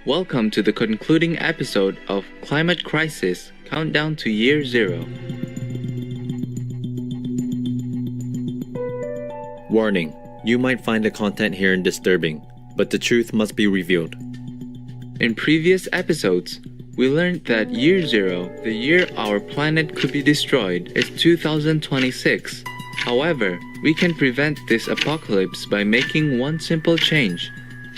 Welcome to the concluding episode of Climate Crisis Countdown to Year Zero. Warning, you might find the content here disturbing, but the truth must be revealed. In previous episodes, we learned that Year Zero, the year our planet could be destroyed, is 2026. However, we can prevent this apocalypse by making one simple change: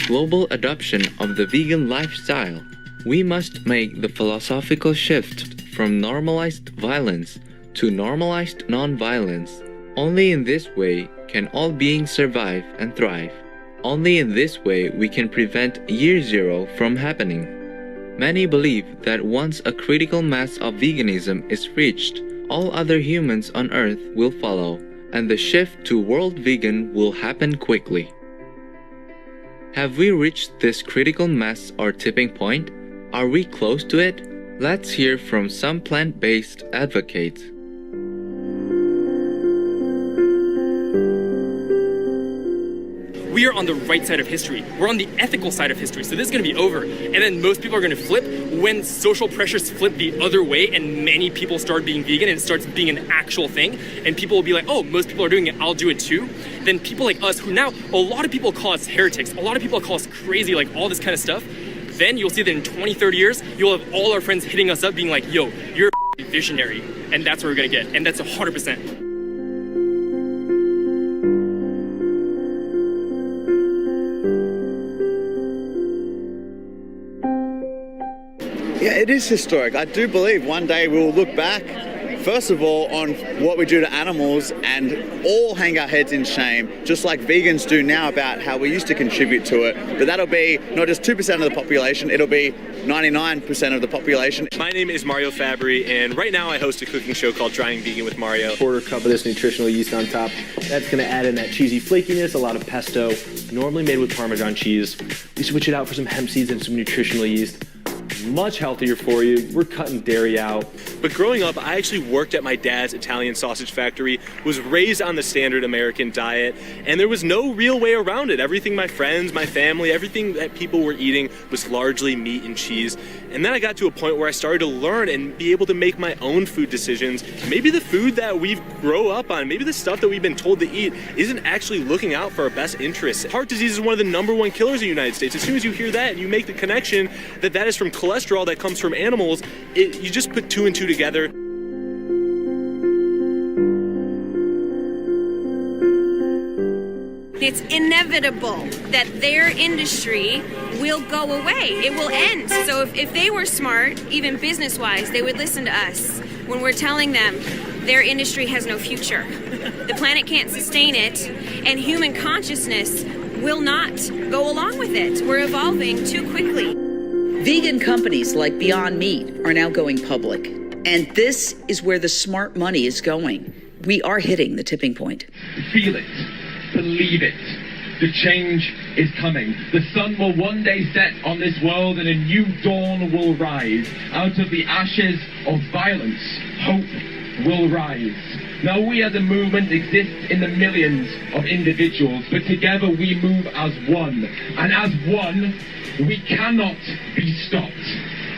global adoption of the vegan lifestyle. We must make the philosophical shift from normalized violence to normalized non-violence. Only in this way can all beings survive and thrive. Only in this way we can prevent Year Zero from happening. Many believe that once a critical mass of veganism is reached, all other humans on Earth will follow, and the shift to world vegan will happen quickly. Have we reached this critical mass or tipping point? Are we close to it? Let's hear from some plant-based advocates. We are on the right side of history. We're on the ethical side of history. So this is going to be over. And then most people are going to flip when social pressures flip the other way and many people start being vegan and it starts being an actual thing. And people will be like, oh, most people are doing it, I'll do it too. Then people like us, who now, a lot of people call us heretics. A lot of people call us crazy, like all this kind of stuff. Then you'll see that in 20, 30 years, you'll have all our friends hitting us up being like, yo, you're a visionary. And that's what we're going to get. And that's 100%. Yeah, it is historic. I do believe one day we will look back, first of all, on what we do to animals and all hang our heads in shame, just like vegans do now about how we used to contribute to it. But that'll be not just 2% of the population, it'll be 99% of the population. My name is Mario Fabry, and right now I host a cooking show called Trying Vegan with Mario. Quarter cup of this nutritional yeast on top. That's going to add in that cheesy flakiness, a lot of pesto, normally made with Parmesan cheese. We switch it out for some hemp seeds and some nutritional yeast. Much healthier for you. We're cutting dairy out. But growing up, I actually worked at my dad's Italian sausage factory, was raised on the standard American diet, and there was no real way around it. Everything my friends, my family, everything that people were eating was largely meat and cheese. And then I got to a point where I started to learn and be able to make my own food decisions. Maybe the food that we grow up on, maybe the stuff that we've been told to eat isn't actually looking out for our best interests. Heart disease is one of the #1 killers in the United States. As soon as you hear that and you make the connection that that is from cholesterol that comes from animals, you just put two and two together. It's inevitable that their industry will go away. It will end. So if they were smart, even business-wise, they would listen to us when we're telling them their industry has no future. The planet can't sustain it, and human consciousness will not go along with it. We're evolving too quickly. Vegan companies like Beyond Meat are now going public, and this is where the smart money is going. We are hitting the tipping point. Feel it. Believe it. The change is coming. The sun will one day set on this world and a new dawn will rise. Out of the ashes of violence, hope will rise. Now we as a movement exist in the millions of individuals, but together we move as one. And as one, we cannot be stopped.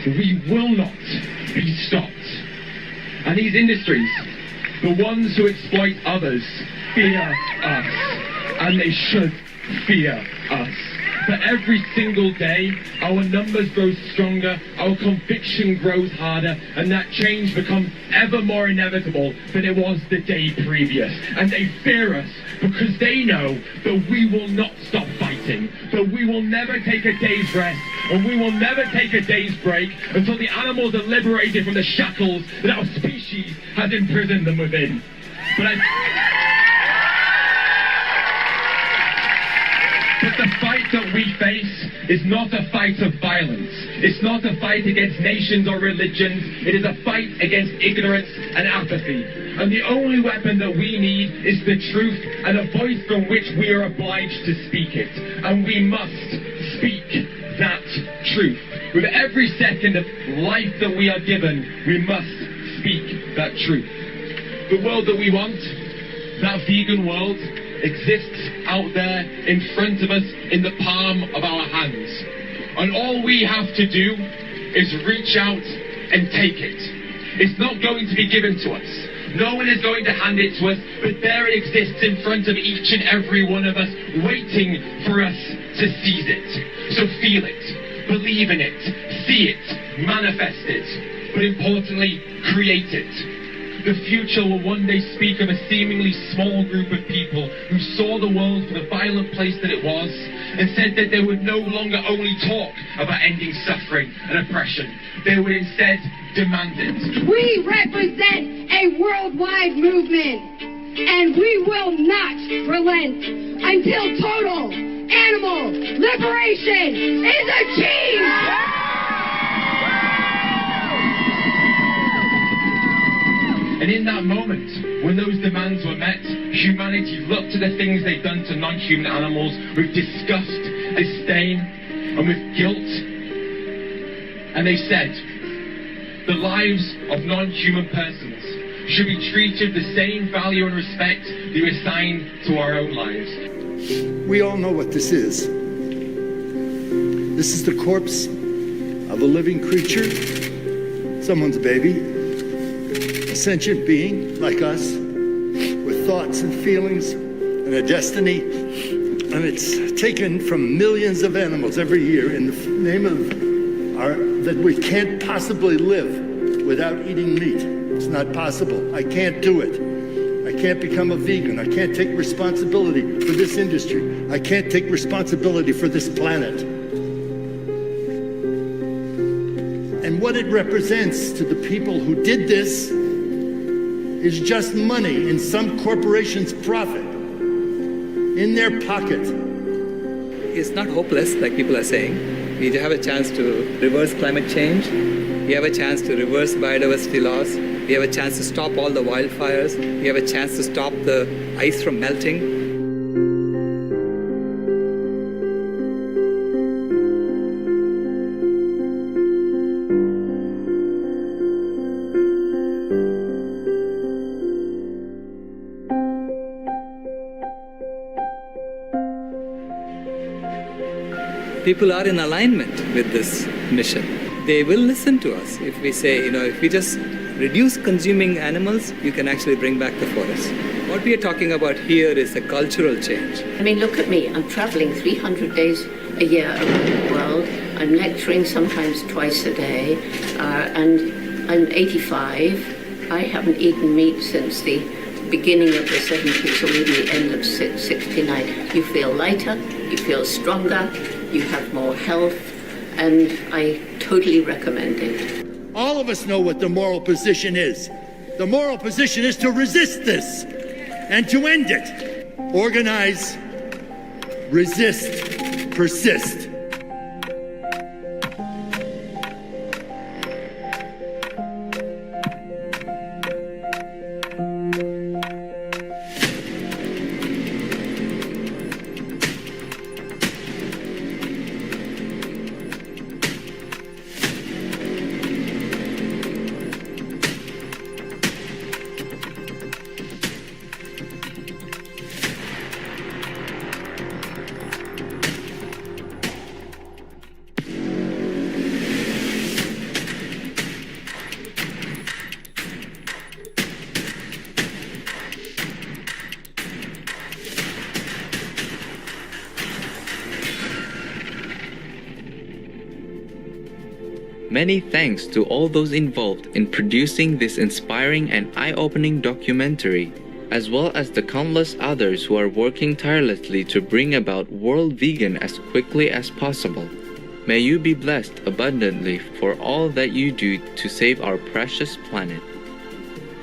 We will not be stopped. And these industries, the ones who exploit others, fear us. And they should fear us. For every single day, our numbers grow stronger, our conviction grows harder, and that change becomes ever more inevitable than it was the day previous. And they fear us because they know that we will not stop fighting, that we will never take a day's rest, and we will never take a day's break until the animals are liberated from the shackles that our species has imprisoned them within. But the fight that we face is not a fight of violence. It's not a fight against nations or religions. It is a fight against ignorance and apathy. And the only weapon that we need is the truth and a voice from which we are obliged to speak it. And we must speak that truth. With every second of life that we are given, we must speak that truth. The world that we want, that vegan world, exists out there in front of us in the palm of our hands. And all we have to do is reach out and take it. It's not going to be given to us. No one is going to hand it to us, but there it exists in front of each and every one of us, waiting for us to seize it. So feel it, believe in it, see it, manifest it, but importantly, create it. The future will one day speak of a seemingly small group of people who saw the world for the violent place that it was and said that they would no longer only talk about ending suffering and oppression, they would instead demand it. We represent a worldwide movement, and we will not relent until total animal liberation is achieved! And in that moment, when those demands were met, humanity looked to the things they'd done to non-human animals with disgust, disdain, and with guilt. And they said, the lives of non-human persons should be treated with the same value and respect that we assign to our own lives. We all know what this is. This is the corpse of a living creature, someone's baby. A sentient being like us, with thoughts and feelings and a destiny, and it's taken from millions of animals every year in the name of that we can't possibly live without eating meat. It's not possible. I can't do it. I can't become a vegan. I can't take responsibility for this industry. I can't take responsibility for this planet. And what it represents to the people who did this is just money in some corporation's profit, in their pocket. It's not hopeless, like people are saying. We have a chance to reverse climate change. We have a chance to reverse biodiversity loss. We have a chance to stop all the wildfires. We have a chance to stop the ice from melting. People are in alignment with this mission. They will listen to us if we say, if we just reduce consuming animals, you can actually bring back the forest. What we are talking about here is a cultural change. I mean, look at me. I'm traveling 300 days a year around the world. I'm lecturing sometimes twice a day, and I'm 85. I haven't eaten meat since the beginning of the 70s or maybe the end of 69. You feel lighter, you feel stronger, you have more health, and I totally recommend it. All of us know what the moral position is. The moral position is to resist this and to end it. Organize, resist, persist. Many thanks to all those involved in producing this inspiring and eye-opening documentary, as well as the countless others who are working tirelessly to bring about world vegan as quickly as possible. May you be blessed abundantly for all that you do to save our precious planet.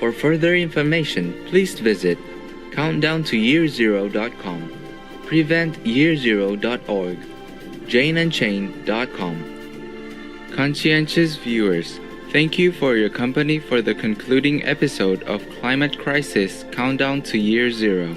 For further information, please visit countdowntoyear0.com, preventyear0.org, janeandchain.com. Conscientious viewers, thank you for your company for the concluding episode of Climate Crisis Countdown to Year Zero.